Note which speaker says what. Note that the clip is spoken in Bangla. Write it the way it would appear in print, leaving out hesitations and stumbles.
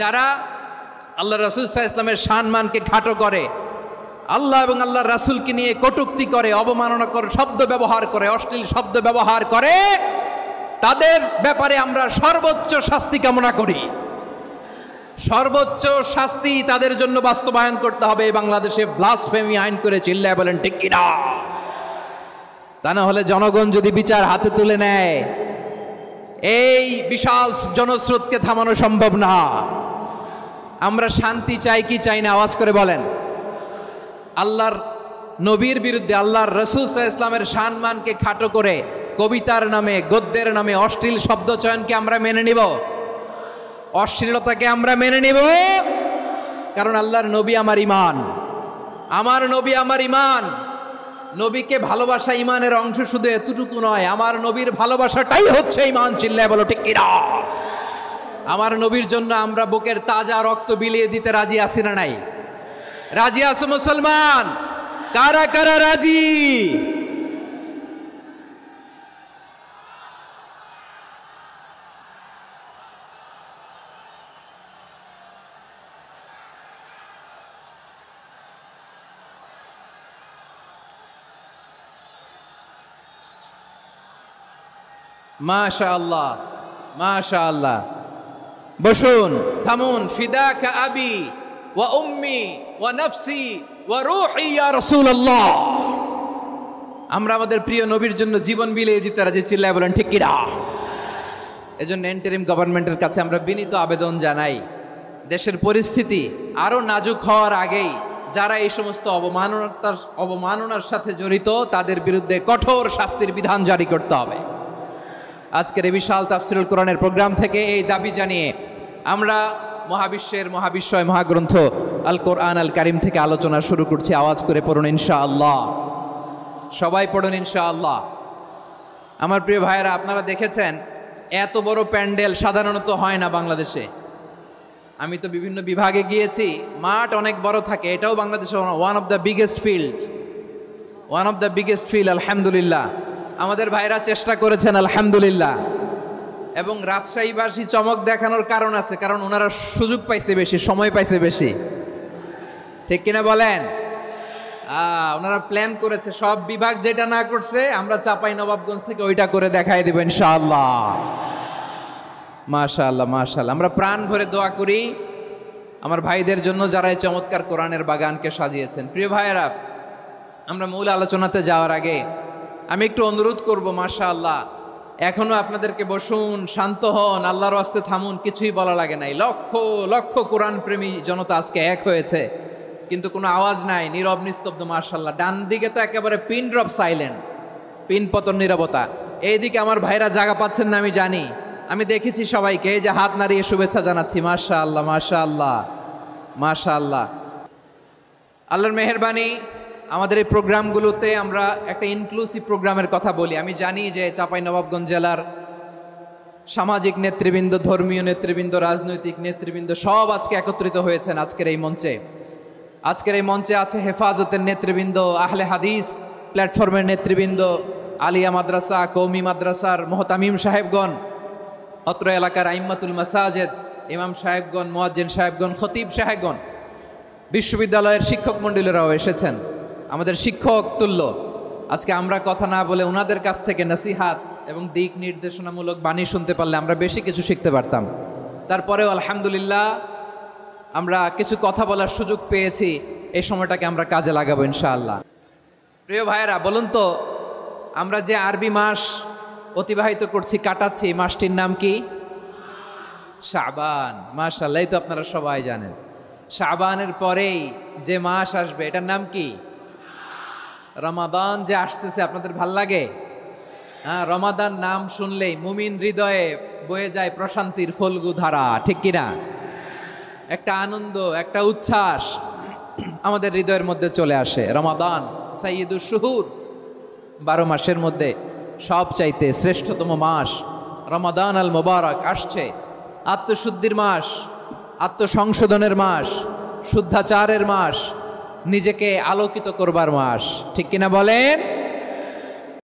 Speaker 1: যারা আল্লাহ রাসূল সাল্লাল্লাহু আলাইহি ওয়াসাল্লামের সম্মানকে খাটো করে, আল্লাহ এবং আল্লাহর রাসূলকে নিয়ে কটূক্তি করে, অবমাননা করে, শব্দ ব্যবহার করে, অশ্লীল শব্দ ব্যবহার করে, তাদের ব্যাপারে আমরা সর্বোচ্চ শাস্তি কামনা করি। সর্বোচ্চ শাস্তি তাদের জন্য বাস্তবায়ন করতে হবে। বাংলাদেশে ব্লাসফেমি আইন করে চিল্লায় বলেন ঠিক কিনা? তা না হলে জনগণ যদি বিচার হাতে তুলে নেয়, এই বিশাল জনস্রোতকে থামানো সম্ভব না। আমরা শান্তি চাই কি চাই না? আওয়াজ করে বলেন। আল্লাহর নবীর বিরুদ্ধে, আল্লাহর রাসূল সাল্লাল্লাহু আলাইহি ওয়াসাল্লামের সম্মানকে খাটো করে কবিতার নামে, গদ্যের নামে অশ্লীল শব্দ চয়নকে আমরা মেনে নিব? অশ্লীলতাকে আমরা মেনে নিব? কারণ আল্লাহর নবী আমার ঈমান, আমার নবী আমার ঈমান। নবীকে ভালোবাসা ঈমানের অংশ শুধু এতটুকু নয়, আমার নবীর ভালোবাসাটাই হচ্ছে ঈমান। চিল্লায় বলো ঠিক কিনা? আমার নবীর জন্য আমরা বুকের তাজা রক্ত বিলিয়ে দিতে রাজি আছি না নাই? রাজি আছো মুসলমান? কারা কারা রাজি? মাশাআল্লাহ, মাশাআল্লাহ। বসুন, থামুন। ফিদাকা আবি ওয়া উম্মি ওয়া নাফসি ওয়া রূহি ইয়া রাসূলুল্লাহ। আমরা আমাদের প্রিয় নবীর জন্য জীবন বিলিয়ে দিতে রাজি। চিল্লায় বলেন ঠিক কিনা? এজন্য ইন্টারিম গভর্নমেন্টের কাছে আমরা বিনীত আবেদন জানাই, দেশের পরিস্থিতি আরো নাজুক হওয়ার আগেই যারা এই সমস্ত অবমাননার সাথে জড়িত তাদের বিরুদ্ধে কঠোর শাস্তির বিধান জারি করতে হবে। আজকের এই বিশাল তাফসীরুল কোরআনের প্রোগ্রাম থেকে এই দাবি জানিয়ে আমরা মহাবিশ্বের মহাবিশ্বয় মহাগ্রন্থ আল কোরআন আল কারিম থেকে আলোচনা শুরু করছি। আওয়াজ করে পড়ুন ইনশাআল্লাহ। সবাই পড়ুন ইনশাআল্লাহ। আমার প্রিয় ভাইয়েরা, আপনারা দেখেছেন এত বড় প্যান্ডেল সাধারণত হয় না বাংলাদেশে। আমি তো বিভিন্ন বিভাগে গিয়েছি, মাঠ অনেক বড় থাকে। এটাও বাংলাদেশে one of the biggest field. আলহামদুলিল্লাহ, আমাদের ভাইরা চেষ্টা করেছেন আলহামদুলিল্লাহ। এবং রাজশাহীবাসী চমক দেখানোর কারণ আছে, কারণ ওনারা সুযোগ পাইছে বেশি, সময় পাইছে বেশি। ঠিক কিনা বলেন? ওনারা প্ল্যান করেছে, সব বিভাগ যেটা না করছে আমরা চাপাই নবাবগঞ্জ থেকে ওইটা করে দেখাই দেব ইনশাআল্লাহ। মাশাআল্লাহ, মাশাআল্লাহ। আমরা প্রাণ ভরে দোয়া করি আমার ভাইদের জন্য যারা এই চমৎকার কোরআনের বাগানকে সাজিয়েছেন। প্রিয় ভাইয়েরা, আমরা মূল আলোচনাতে যাওয়ার আগে আমি একটু অনুরোধ করব, মাশাআল্লাহ, এখনো আপনাদেরকে বসুন, শান্ত হন, আল্লাহর ওয়াস্তে থামুন, কিছুই বলা লাগে নাই। লক্ষ লক্ষ কোরআন প্রেমী জনতা আজকে এক হয়েছে, কিন্তু কোনো আওয়াজ নাই, নীরব নিস্তব্ধ। মাশাআল্লাহ, ডান দিকে তো একেবারে পিন ড্রপ সাইলেন্ট, পিন পতন নীরবতা। এইদিকে আমার ভাইরা জায়গা পাচ্ছেন না আমি জানি, আমি দেখেছি সবাইকে, এই যে হাত নাড়িয়ে শুভেচ্ছা জানাচ্ছি। মাশাআল্লাহ, মাশাআল্লাহ, মাশাআল্লাহ। আল্লাহর মেহেরবানি, আমাদের এই প্রোগ্রামগুলোতে আমরা একটা ইনক্লুসিভ প্রোগ্রামের কথা বলি। আমি জানি যে চাঁপাইনবাবগঞ্জ জেলার সামাজিক নেতৃবৃন্দ, ধর্মীয় নেতৃবৃন্দ, রাজনৈতিক নেতৃবৃন্দ সব আজকে একত্রিত হয়েছেন আজকের এই মঞ্চে। আজকের এই মঞ্চে আছে হেফাজতের নেতৃবৃন্দ, আহলে হাদিস প্ল্যাটফর্মের নেতৃবৃন্দ, আলিয়া মাদ্রাসা, কৌমি মাদ্রাসার মোহতামিম সাহেবগণ, অত্র এলাকার আইম্মাতুল মাসাজেদ, ইমাম সাহেবগণ, মুয়াজ্জিন সাহেবগণ, খতিব সাহেবগণ, বিশ্ববিদ্যালয়ের শিক্ষক মণ্ডলীরাও এসেছেন। আমাদের শিক্ষক তুল্য। আজকে আমরা কথা না বলে ওনাদের কাছ থেকে নসিহাত এবং দিক নির্দেশনামূলক বাণী শুনতে পারলে আমরা বেশি কিছু শিখতে পারতাম। তারপরেও আলহামদুলিল্লাহ আমরা কিছু কথা বলার সুযোগ পেয়েছি। এই সময়টাকে আমরা কাজে লাগাবো ইনশাআল্লাহ। প্রিয় ভাইয়েরা, বলুন তো, আমরা যে আরবি মাস অতিবাহিত করছি, কাটাচ্ছি, মাসটির নাম কি? শাবান। মাশাআল্লাহ, এই তো আপনারা সবাই জানেন। শাবানের পরেই যে মাস আসবে এটার নাম কি? রমাদান। যে আসতেছে, আপনাদের ভাল লাগে? হ্যাঁ, রমাদান নাম শুনলেই মুমিন হৃদয়ে বয়ে যায় প্রশান্তির ফল্গু ধারা। ঠিক কিনা? একটা আনন্দ, একটা উচ্ছ্বাস আমাদের হৃদয়ের মধ্যে চলে আসে। রমাদান সাইয়্যিদুশ শুহুর, 12 মাসের মধ্যে সবচাইতে শ্রেষ্ঠতম মাস রমাদান আল মুবারক আসছে। আত্মশুদ্ধির মাস, আত্মসংশোধনের মাস, শুদ্ধাচারের মাস, নিজেকে আলোকিত করবার মাস। ঠিক কিনা বলেন?